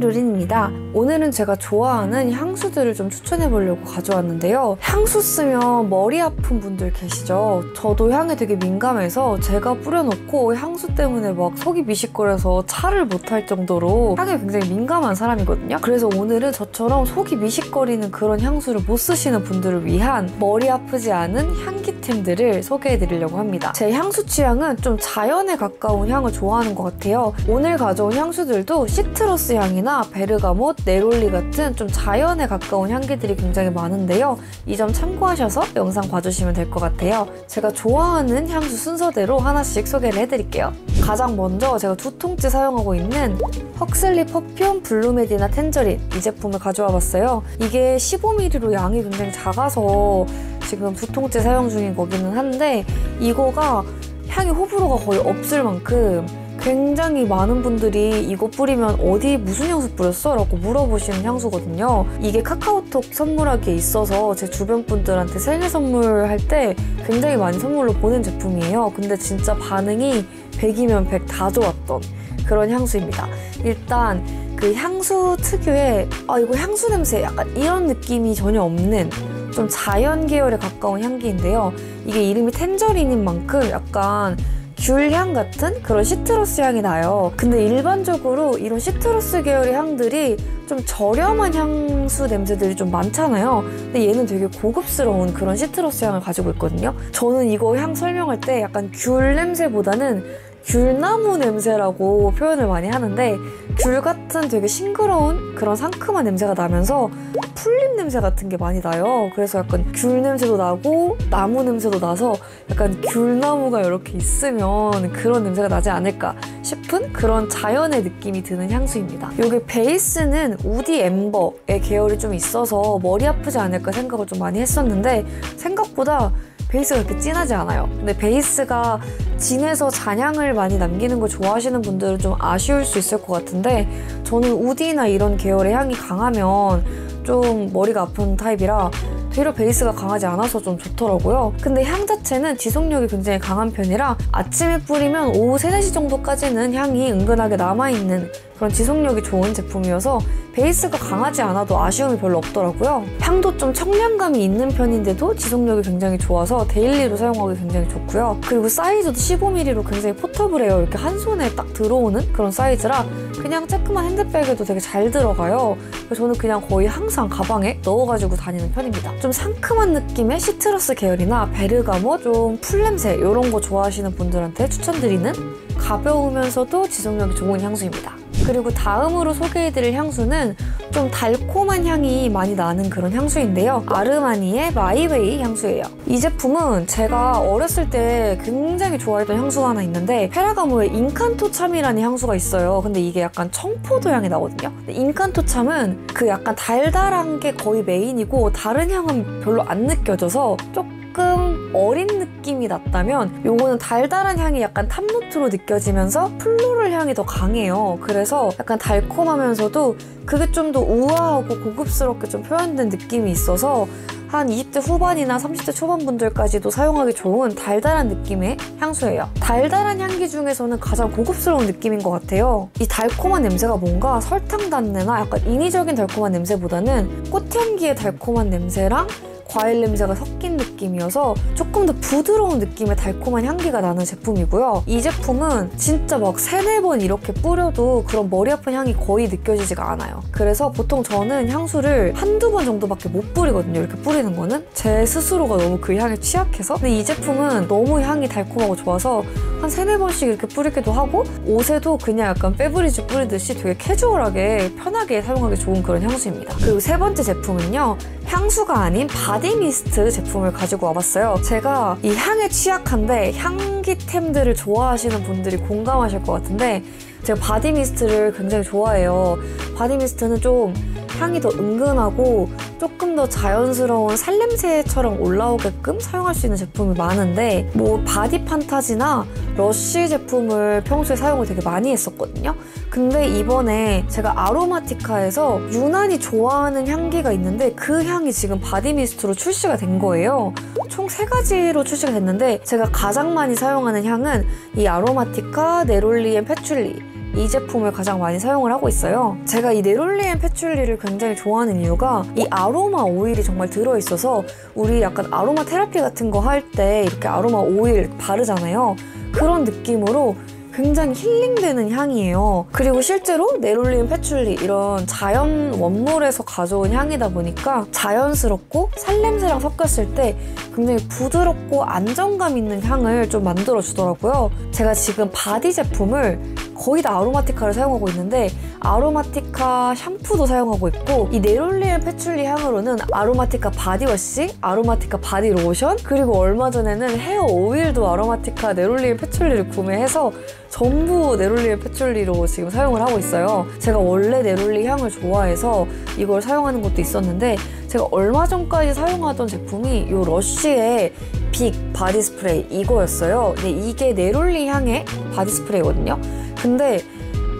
류린입니다. 오늘은 제가 좋아하는 향수들을 좀 추천해보려고 가져왔는데요. 향수 쓰면 머리 아픈 분들 계시죠? 저도 향에 되게 민감해서 제가 뿌려놓고 향수 때문에 막 속이 미식거려서 차를 못할 정도로 향에 굉장히 민감한 사람이거든요. 그래서 오늘은 저처럼 속이 미식거리는 그런 향수를 못 쓰시는 분들을 위한 머리 아프지 않은 향기템들을 소개해드리려고 합니다. 제 향수 취향은 좀 자연에 가까운 향을 좋아하는 것 같아요. 오늘 가져온 향수들도 시트러스 향이나 베르가못, 네롤리 같은 좀 자연에 가까운 향기들이 굉장히 많은데요. 이 점 참고하셔서 영상 봐주시면 될 것 같아요. 제가 좋아하는 향수 순서대로 하나씩 소개를 해드릴게요. 가장 먼저 제가 2통째 사용하고 있는 헉슬리 퍼퓸 블루메디나 텐저린 이 제품을 가져와 봤어요. 이게 15ml로 양이 굉장히 작아서 지금 2통째 사용 중인 거기는 한데 이거가 향이 호불호가 거의 없을 만큼 굉장히 많은 분들이 이거 뿌리면 어디 무슨 향수 뿌렸어? 라고 물어보시는 향수거든요. 이게 카카오톡 선물하기에 있어서 제 주변 분들한테 생일 선물할 때 굉장히 많이 선물로 보낸 제품이에요. 근데 진짜 반응이 100이면 100 다 좋았던 그런 향수입니다. 일단 그 향수 특유의 이거 향수 냄새 약간 이런 느낌이 전혀 없는 좀 자연 계열에 가까운 향기인데요. 이게 이름이 텐저린인 만큼 약간 귤향 같은 그런 시트러스 향이 나요. 근데 일반적으로 이런 시트러스 계열의 향들이 좀 저렴한 향수 냄새들이 좀 많잖아요. 근데 얘는 되게 고급스러운 그런 시트러스 향을 가지고 있거든요. 저는 이거 향 설명할 때 약간 귤 냄새보다는 귤나무 냄새라고 표현을 많이 하는데 귤 같은 되게 싱그러운 그런 상큼한 냄새가 나면서 풀잎 냄새 같은 게 많이 나요. 그래서 약간 귤 냄새도 나고 나무 냄새도 나서 약간 귤나무가 이렇게 있으면 그런 냄새가 나지 않을까 싶은 그런 자연의 느낌이 드는 향수입니다. 이게 베이스는 우디 엠버의 계열이 좀 있어서 머리 아프지 않을까 생각을 좀 많이 했었는데 생각보다 베이스가 그렇게 진하지 않아요. 근데 베이스가 진해서 잔향을 많이 남기는 걸 좋아하시는 분들은 좀 아쉬울 수 있을 것 같은데 저는 우디나 이런 계열의 향이 강하면 좀 머리가 아픈 타입이라 되려 베이스가 강하지 않아서 좀 좋더라고요. 근데 향 자체는 지속력이 굉장히 강한 편이라 아침에 뿌리면 오후 3, 4시 정도까지는 향이 은근하게 남아있는 그런 지속력이 좋은 제품이어서 베이스가 강하지 않아도 아쉬움이 별로 없더라고요. 향도 좀 청량감이 있는 편인데도 지속력이 굉장히 좋아서 데일리로 사용하기 굉장히 좋고요. 그리고 사이즈도 15ml로 굉장히 포터블해요. 이렇게 한 손에 딱 들어오는 그런 사이즈라 그냥 쬐끄만 핸드백에도 되게 잘 들어가요. 그래서 저는 그냥 거의 항상 가방에 넣어가지고 다니는 편입니다. 좀 상큼한 느낌의 시트러스 계열이나 베르가못, 좀 풀냄새 이런 거 좋아하시는 분들한테 추천드리는 가벼우면서도 지속력이 좋은 향수입니다. 그리고 다음으로 소개해드릴 향수는 좀 달콤한 향이 많이 나는 그런 향수인데요. 아르마니의 마이웨이 향수예요. 이 제품은 제가 어렸을 때 굉장히 좋아했던 향수가 하나 있는데 페라가모의 인칸토 참이라는 향수가 있어요. 근데 이게 약간 청포도 향이 나거든요. 근데 인칸토 참은 그 약간 달달한 게 거의 메인이고 다른 향은 별로 안 느껴져서 조금 어린 느낌이 났다면 요거는 달달한 향이 약간 탑노트로 느껴지면서 플로럴 향이 더 강해요. 그래서 약간 달콤하면서도 그게 좀 더 우아하고 고급스럽게 좀 표현된 느낌이 있어서 한 20대 후반이나 30대 초반 분들까지도 사용하기 좋은 달달한 느낌의 향수예요. 달달한 향기 중에서는 가장 고급스러운 느낌인 것 같아요. 이 달콤한 냄새가 뭔가 설탕 단내나 약간 인위적인 달콤한 냄새보다는 꽃향기의 달콤한 냄새랑 과일 냄새가 섞인 느낌이어서 조금 더 부드러운 느낌의 달콤한 향기가 나는 제품이고요. 이 제품은 진짜 막 3, 4번 이렇게 뿌려도 그런 머리 아픈 향이 거의 느껴지지가 않아요. 그래서 보통 저는 향수를 한두 번 정도밖에 못 뿌리거든요. 이렇게 뿌리는 거는 제 스스로가 너무 그 향에 취약해서. 근데 이 제품은 너무 향이 달콤하고 좋아서 한 3, 4번씩 이렇게 뿌리기도 하고 옷에도 그냥 약간 페브리즈 뿌리듯이 되게 캐주얼하게 편하게 사용하기 좋은 그런 향수입니다. 그리고 3번째 제품은요. 향수가 아닌 바디 미스트 제품을 가지고 와봤어요. 제가 이 향에 취약한데 향기템들을 좋아하시는 분들이 공감하실 것 같은데 제가 바디 미스트를 굉장히 좋아해요. 바디 미스트는 좀 향이 더 은근하고 조금 더 자연스러운 살냄새처럼 올라오게끔 사용할 수 있는 제품이 많은데 뭐 바디 판타지나 러쉬 제품을 평소에 사용을 되게 많이 했었거든요. 근데 이번에 제가 아로마티카에서 유난히 좋아하는 향기가 있는데 그 향이 지금 바디 미스트로 출시가 된 거예요. 총 3가지로 출시가 됐는데 제가 가장 많이 사용하는 향은 이 아로마티카, 네롤리 앤 패출리 이 제품을 가장 많이 사용을 하고 있어요. 제가 이 네롤리 앤 패출리를 굉장히 좋아하는 이유가 이 아로마 오일이 정말 들어있어서 우리 약간 아로마 테라피 같은 거 할 때 이렇게 아로마 오일 바르잖아요. 그런 느낌으로 굉장히 힐링되는 향이에요. 그리고 실제로 네롤리 앤 패출리 이런 자연 원물에서 가져온 향이다 보니까 자연스럽고 살냄새랑 섞였을 때 굉장히 부드럽고 안정감 있는 향을 좀 만들어주더라고요. 제가 지금 바디 제품을 거의 다 아로마티카를 사용하고 있는데 아로마티카 샴푸도 사용하고 있고 이 네롤리 앤 패출리 향으로는 아로마티카 바디워시, 아로마티카 바디 로션, 그리고 얼마 전에는 헤어 오일도 아로마티카 네롤리 앤 패출리를 구매해서 전부 네롤리 앤 패출리로 지금 사용을 하고 있어요. 제가 원래 네롤리 향을 좋아해서 이걸 사용하는 것도 있었는데 제가 얼마 전까지 사용하던 제품이 이 러쉬의 빅 바디 스프레이 이거였어요. 근데 이게 네롤리 향의 바디 스프레이거든요. 근데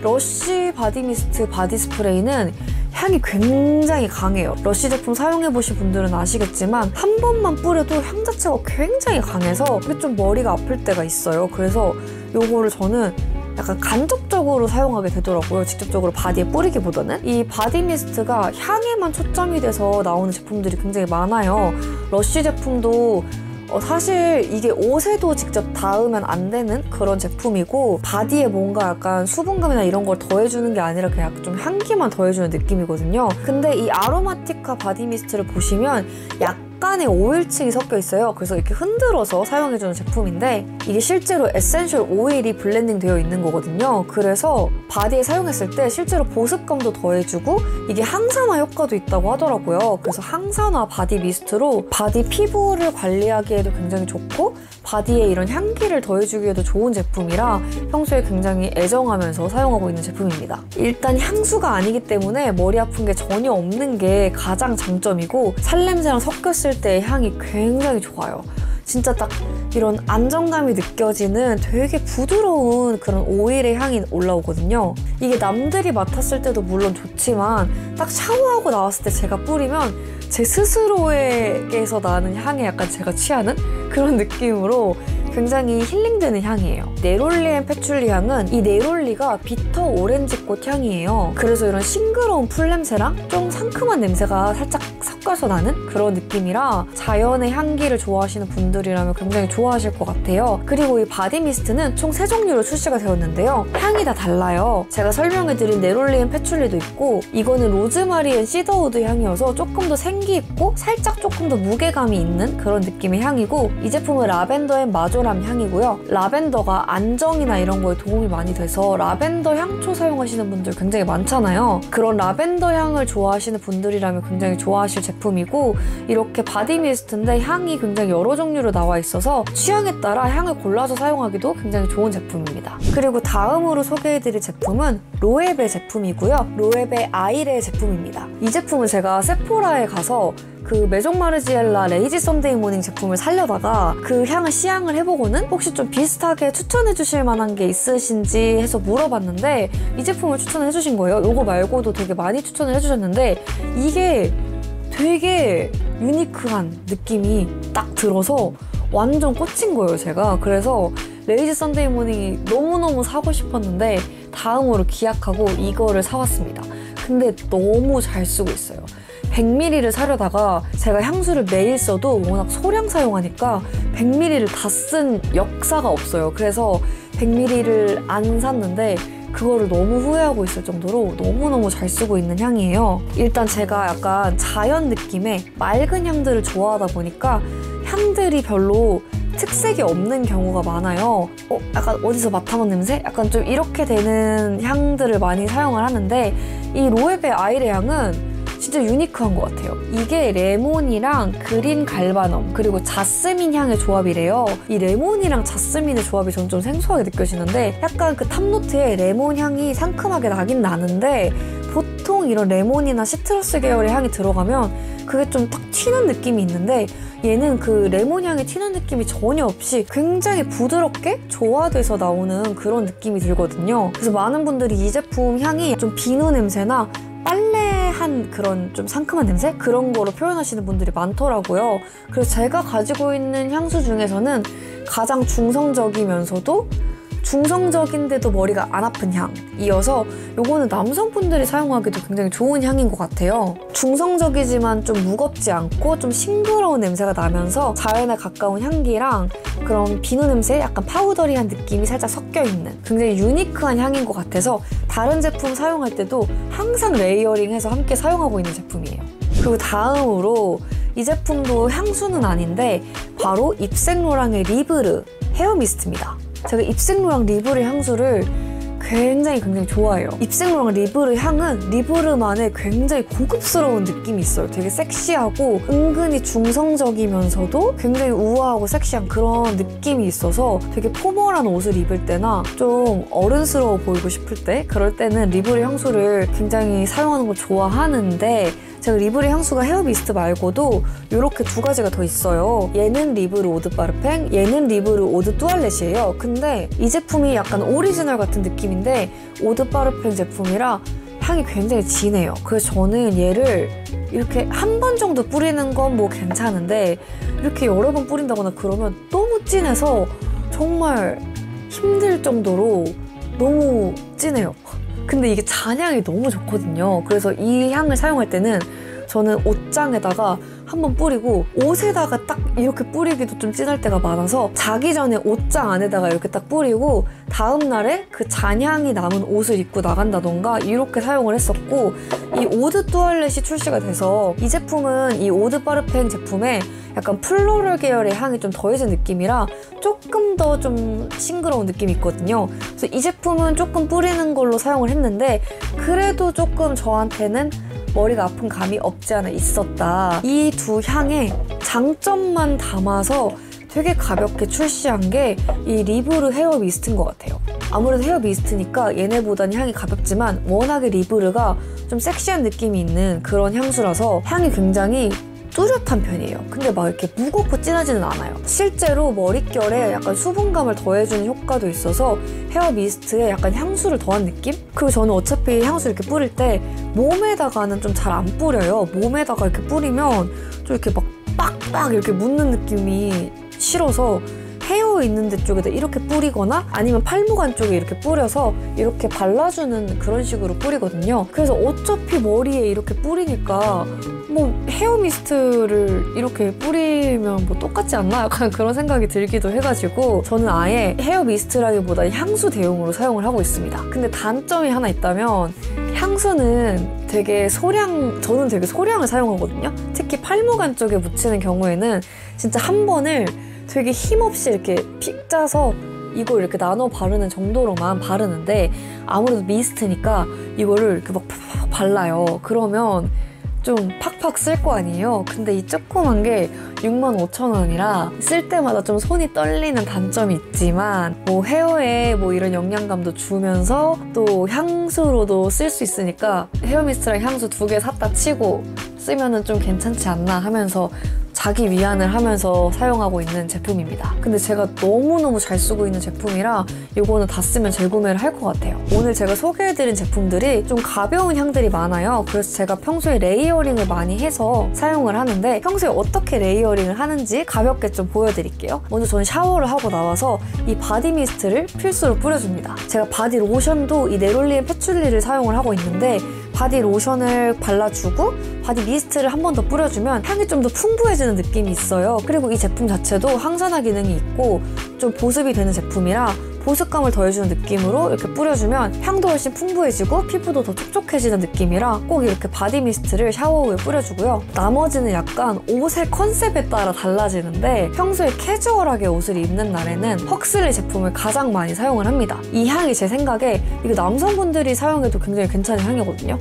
러쉬 바디 미스트 바디 스프레이는 향이 굉장히 강해요. 러쉬 제품 사용해보신 분들은 아시겠지만 한 번만 뿌려도 향 자체가 굉장히 강해서 이게 좀 머리가 아플 때가 있어요. 그래서 요거를 저는 약간 간접적으로 사용하게 되더라고요. 직접적으로 바디에 뿌리기보다는. 이 바디 미스트가 향에만 초점이 돼서 나오는 제품들이 굉장히 많아요. 러쉬 제품도 사실 이게 옷에도 직접 닿으면 안 되는 그런 제품이고 바디에 뭔가 약간 수분감이나 이런 걸 더해주는 게 아니라 그냥 좀 향기만 더해주는 느낌이거든요. 근데 이 아로마티카 바디 미스트를 보시면 약간의 오일층이 섞여 있어요. 그래서 이렇게 흔들어서 사용해주는 제품인데 이게 실제로 에센셜 오일이 블렌딩 되어 있는 거거든요. 그래서 바디에 사용했을 때 실제로 보습감도 더해주고 이게 항산화 효과도 있다고 하더라고요. 그래서 항산화 바디 미스트로 바디 피부를 관리하기에도 굉장히 좋고 바디에 이런 향기를 더해주기에도 좋은 제품이라 평소에 굉장히 애정하면서 사용하고 있는 제품입니다. 일단 향수가 아니기 때문에 머리 아픈 게 전혀 없는 게 가장 장점이고 살냄새랑 섞였을 때의 향이 굉장히 좋아요. 진짜 딱 이런 안정감이 느껴지는 되게 부드러운 그런 오일의 향이 올라오거든요. 이게 남들이 맡았을 때도 물론 좋지만 딱 샤워하고 나왔을 때 제가 뿌리면 제 스스로에게서 나는 향에 약간 제가 취하는 그런 느낌으로 굉장히 힐링되는 향이에요. 네롤리 앤 패출리 향은 이 네롤리가 비터 오렌지꽃 향이에요. 그래서 이런 싱그러운 풀 냄새랑 좀 상큼한 냄새가 살짝 섞여서 나는 그런 느낌이라 자연의 향기를 좋아하시는 분들이라면 굉장히 좋아하실 것 같아요. 그리고 이 바디 미스트는 총 3종류로 출시가 되었는데요. 향이 다 달라요. 제가 설명해드린 네롤리 앤 패출리도 있고 이거는 로즈마리 앤 시더우드 향이어서 조금 더 생기 있고 살짝 조금 더 무게감이 있는 그런 느낌의 향이고 이 제품은 라벤더 앤 마조람 향이고요. 라벤더가 안정이나 이런 거에 도움이 많이 돼서 라벤더 향초 사용하시는 분들 굉장히 많잖아요. 그런 라벤더 향을 좋아하시는 분들이라면 굉장히 좋아하실 제품이고 이렇게 바디 미스트인데 향이 굉장히 여러 종류로 나와 있어서 취향에 따라 향을 골라서 사용하기도 굉장히 좋은 제품입니다. 그리고 다음으로 소개해드릴 제품은 로에베 제품이고요. 로에베 아이레 제품입니다. 이 제품은 제가 세포라에 가서 그 메종 마르지엘라 레이지 썬데이 모닝 제품을 사려다가 그 향을 시향을 해보고는 혹시 좀 비슷하게 추천해 주실 만한 게 있으신지 해서 물어봤는데 이 제품을 추천해 주신 거예요. 이거 말고도 되게 많이 추천을 해주셨는데 이게 되게 유니크한 느낌이 딱 들어서 완전 꽂힌 거예요, 제가. 그래서 레이지 썬데이 모닝이 너무너무 사고 싶었는데 다음으로 기약하고 이거를 사왔습니다. 근데 너무 잘 쓰고 있어요. 100ml를 사려다가 제가 향수를 매일 써도 워낙 소량 사용하니까 100ml를 다 쓴 역사가 없어요. 그래서 100ml를 안 샀는데 그거를 너무 후회하고 있을 정도로 너무너무 잘 쓰고 있는 향이에요. 일단 제가 약간 자연 느낌의 맑은 향들을 좋아하다 보니까 향들이 별로 특색이 없는 경우가 많아요. 약간 어디서 맡아본 냄새? 약간 좀 이렇게 되는 향들을 많이 사용을 하는데 이 로에베 아이레 향은 진짜 유니크한 것 같아요. 이게 레몬이랑 그린 갈바넘 그리고 자스민 향의 조합이래요. 이 레몬이랑 자스민의 조합이 전 좀 생소하게 느껴지는데 약간 그 탑노트에 레몬 향이 상큼하게 나긴 나는데 보통 이런 레몬이나 시트러스 계열의 향이 들어가면 그게 좀 탁 튀는 느낌이 있는데 얘는 그 레몬 향이 튀는 느낌이 전혀 없이 굉장히 부드럽게 조화돼서 나오는 그런 느낌이 들거든요. 그래서 많은 분들이 이 제품 향이 좀 비누 냄새나 빨래한 그런 좀 상큼한 냄새? 그런 거로 표현하시는 분들이 많더라고요. 그래서 제가 가지고 있는 향수 중에서는 가장 중성적이면서도 중성적인데도 머리가 안 아픈 향이어서 요거는 남성분들이 사용하기도 굉장히 좋은 향인 것 같아요. 중성적이지만 좀 무겁지 않고 좀 싱그러운 냄새가 나면서 자연에 가까운 향기랑 그런 비누 냄새, 약간 파우더리한 느낌이 살짝 섞여있는 굉장히 유니크한 향인 것 같아서 다른 제품 사용할 때도 항상 레이어링해서 함께 사용하고 있는 제품이에요. 그리고 다음으로 이 제품도 향수는 아닌데 바로 입생로랑의 리브르 헤어 미스트입니다. 제가 입생로랑 리브르 향수를 굉장히 좋아해요. 입생로랑 리브르 향은 리브르만의 굉장히 고급스러운 느낌이 있어요. 되게 섹시하고 은근히 중성적이면서도 굉장히 우아하고 섹시한 그런 느낌이 있어서 되게 포멀한 옷을 입을 때나 좀 어른스러워 보이고 싶을 때 그럴 때는 리브르 향수를 굉장히 사용하는 걸 좋아하는데 제가 리브르 향수가 헤어 미스트 말고도 이렇게 두 가지가 더 있어요. 얘는 리브르 오드 파르팽, 얘는 리브르 오드 뚜알렛이에요. 근데 이 제품이 약간 오리지널 같은 느낌인데 오드 파르팽 제품이라 향이 굉장히 진해요. 그래서 저는 얘를 이렇게 한 번 정도 뿌리는 건 뭐 괜찮은데 이렇게 여러 번 뿌린다거나 그러면 너무 진해서 정말 힘들 정도로 너무 진해요. 근데 이게 잔향이 너무 좋거든요. 그래서 이 향을 사용할 때는 저는 옷장에다가 한번 뿌리고 옷에다가 딱 이렇게 뿌리기도 좀 진할 때가 많아서 자기 전에 옷장 안에다가 이렇게 딱 뿌리고 다음날에 그 잔향이 남은 옷을 입고 나간다던가 이렇게 사용을 했었고, 이 오드 뚜알렛이 출시가 돼서 이 제품은 이 오드 파르팽 제품에 약간 플로럴 계열의 향이 좀 더해진 느낌이라 조금 더 좀 싱그러운 느낌이 있거든요. 그래서 이 제품은 조금 뿌리는 걸로 사용을 했는데 그래도 조금 저한테는 머리가 아픈 감이 없지 않아 있었다. 이 두 향의 장점만 담아서 되게 가볍게 출시한 게 이 리브르 헤어 미스트인 것 같아요. 아무래도 헤어 미스트니까 얘네보다는 향이 가볍지만 워낙에 리브르가 좀 섹시한 느낌이 있는 그런 향수라서 향이 굉장히 뚜렷한 편이에요. 근데 막 이렇게 무겁고 진하지는 않아요. 실제로 머릿결에 약간 수분감을 더해주는 효과도 있어서 헤어 미스트에 약간 향수를 더한 느낌? 그리고 저는 어차피 향수 이렇게 뿌릴 때 몸에다가는 좀 잘 안 뿌려요. 몸에다가 이렇게 뿌리면 좀 이렇게 막 빡빡 이렇게 묻는 느낌이 싫어서 헤어 있는 데 쪽에다 이렇게 뿌리거나 아니면 팔목 안쪽에 이렇게 뿌려서 이렇게 발라주는 그런 식으로 뿌리거든요. 그래서 어차피 머리에 이렇게 뿌리니까 뭐 헤어 미스트를 이렇게 뿌리면 뭐 똑같지 않나? 약간 그런 생각이 들기도 해가지고 저는 아예 헤어 미스트라기보다 향수 대용으로 사용을 하고 있습니다. 근데 단점이 하나 있다면 향수는 되게 저는 되게 소량을 사용하거든요. 특히 팔목 안쪽에 묻히는 경우에는 진짜 한 번을 되게 힘없이 이렇게 픽 짜서 이걸 이렇게 나눠 바르는 정도로만 바르는데 아무래도 미스트니까 이거를 이렇게 막 팍팍 발라요. 그러면 좀 팍팍 쓸 거 아니에요. 근데 이 조그만 게 65,000원이라 쓸 때마다 좀 손이 떨리는 단점이 있지만 뭐 헤어에 뭐 이런 영양감도 주면서 또 향수로도 쓸 수 있으니까 헤어 미스트랑 향수 두 개 샀다 치고 쓰면은 좀 괜찮지 않나 하면서 자기 위안을 하면서 사용하고 있는 제품입니다. 근데 제가 너무너무 잘 쓰고 있는 제품이라 이거는 다 쓰면 재구매를 할 것 같아요. 오늘 제가 소개해드린 제품들이 좀 가벼운 향들이 많아요. 그래서 제가 평소에 레이어링을 많이 해서 사용을 하는데 평소에 어떻게 레이어링을 하는지 가볍게 좀 보여드릴게요. 먼저 저는 샤워를 하고 나와서 이 바디 미스트를 필수로 뿌려줍니다. 제가 바디 로션도 이 네롤리엔 패출리를 사용을 하고 있는데 바디 로션을 발라주고 바디 미스트를 한 번 더 뿌려주면 향이 좀 더 풍부해지는 느낌이 있어요. 그리고 이 제품 자체도 항산화 기능이 있고 좀 보습이 되는 제품이라 보습감을 더해주는 느낌으로 이렇게 뿌려주면 향도 훨씬 풍부해지고 피부도 더 촉촉해지는 느낌이라 꼭 이렇게 바디 미스트를 샤워 후에 뿌려주고요. 나머지는 약간 옷의 컨셉에 따라 달라지는데 평소에 캐주얼하게 옷을 입는 날에는 헉슬리 제품을 가장 많이 사용을 합니다. 이 향이 제 생각에 이게 남성분들이 사용해도 굉장히 괜찮은 향이거든요.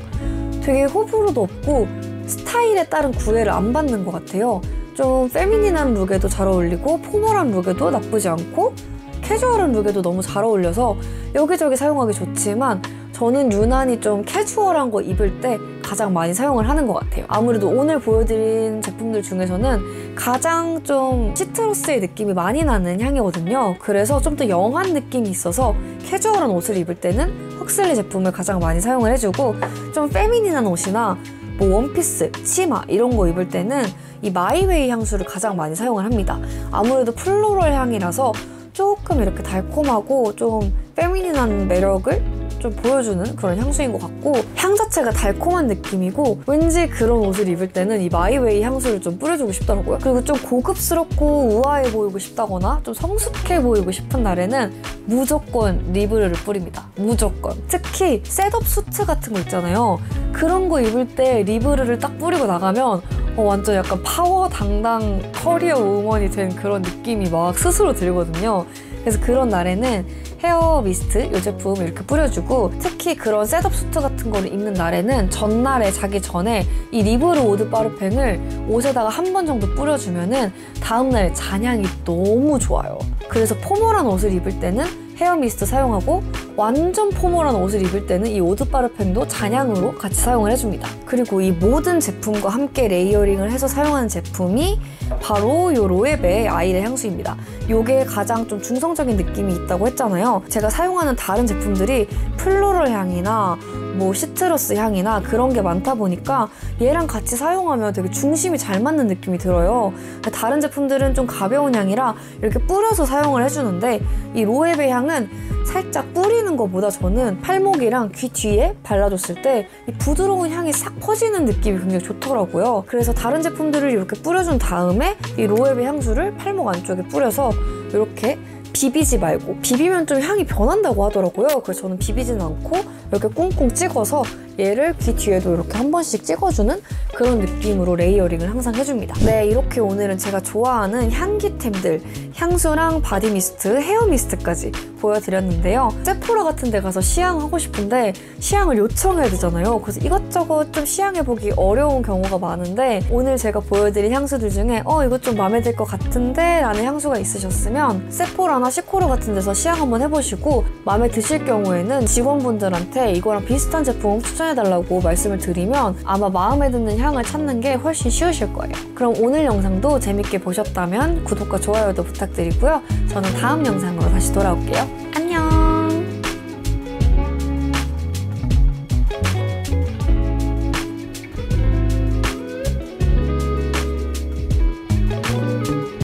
되게 호불호도 없고 스타일에 따른 구애를 안 받는 것 같아요. 좀 페미닌한 룩에도 잘 어울리고 포멀한 룩에도 나쁘지 않고 캐주얼한 룩에도 너무 잘 어울려서 여기저기 사용하기 좋지만 저는 유난히 좀 캐주얼한 거 입을 때 가장 많이 사용을 하는 것 같아요. 아무래도 오늘 보여드린 제품들 중에서는 가장 좀 시트러스의 느낌이 많이 나는 향이거든요. 그래서 좀 더 영한 느낌이 있어서 캐주얼한 옷을 입을 때는 헉슬리 제품을 가장 많이 사용을 해주고 좀 페미닌한 옷이나 뭐 원피스, 치마 이런 거 입을 때는 이 마이웨이 향수를 가장 많이 사용을 합니다. 아무래도 플로럴 향이라서 조금 이렇게 달콤하고 좀 페미닌한 매력을 좀 보여주는 그런 향수인 것 같고, 향 자체가 달콤한 느낌이고 왠지 그런 옷을 입을 때는 이 마이웨이 향수를 좀 뿌려주고 싶더라고요. 그리고 좀 고급스럽고 우아해 보이고 싶다거나 좀 성숙해 보이고 싶은 날에는 무조건 리브르를 뿌립니다. 무조건. 특히 셋업 수트 같은 거 있잖아요. 그런 거 입을 때 리브르를 딱 뿌리고 나가면 완전 약간 파워 당당 커리어 우먼이 된 그런 느낌이 막 스스로 들거든요. 그래서 그런 날에는 헤어 미스트 이 제품 이렇게 뿌려주고, 특히 그런 셋업 수트 같은 거를 입는 날에는 전날에 자기 전에 이 리브르 오드 파르팽을 옷에다가 한 번 정도 뿌려주면은 다음날 잔향이 너무 좋아요. 그래서 포멀한 옷을 입을 때는 헤어 미스트 사용하고, 완전 포멀한 옷을 입을 때는 이 오드 파르팽도 잔향으로 같이 사용을 해줍니다. 그리고 이 모든 제품과 함께 레이어링을 해서 사용하는 제품이 바로 이 로에베의 아이레 향수입니다. 이게 가장 좀 중성적인 느낌이 있다고 했잖아요. 제가 사용하는 다른 제품들이 플로럴 향이나 뭐 시트러스 향이나 그런 게 많다 보니까 얘랑 같이 사용하면 되게 중심이 잘 맞는 느낌이 들어요. 다른 제품들은 좀 가벼운 향이라 이렇게 뿌려서 사용을 해주는데, 이 로에베 향은 살짝 뿌리는 것보다 저는 팔목이랑 귀 뒤에 발라줬을 때 이 부드러운 향이 싹 퍼지는 느낌이 굉장히 좋더라고요. 그래서 다른 제품들을 이렇게 뿌려준 다음에 이 로에베 향수를 팔목 안쪽에 뿌려서 이렇게 비비지 말고, 비비면 좀 향이 변한다고 하더라고요. 그래서 저는 비비지는 않고 이렇게 꽁꽁 찍어서 얘를 귀 뒤에도 이렇게 한 번씩 찍어주는 그런 느낌으로 레이어링을 항상 해줍니다. 네, 이렇게 오늘은 제가 좋아하는 향기템들, 향수랑 바디 미스트, 헤어 미스트까지 보여드렸는데요. 세포라 같은 데 가서 시향하고 싶은데 시향을 요청해야 되잖아요. 그래서 이것저것 좀 시향해보기 어려운 경우가 많은데, 오늘 제가 보여드린 향수들 중에 이거 좀 마음에 들 것 같은데 라는 향수가 있으셨으면 세포라나 시코르 같은 데서 시향 한번 해보시고, 마음에 드실 경우에는 직원분들한테 이거랑 비슷한 제품 추천해달라고 말씀을 드리면 아마 마음에 드는 향을 찾는 게 훨씬 쉬우실 거예요. 그럼 오늘 영상도 재밌게 보셨다면 구독과 좋아요도 부탁드리고요. 저는 다음 영상으로 다시 돌아올게요.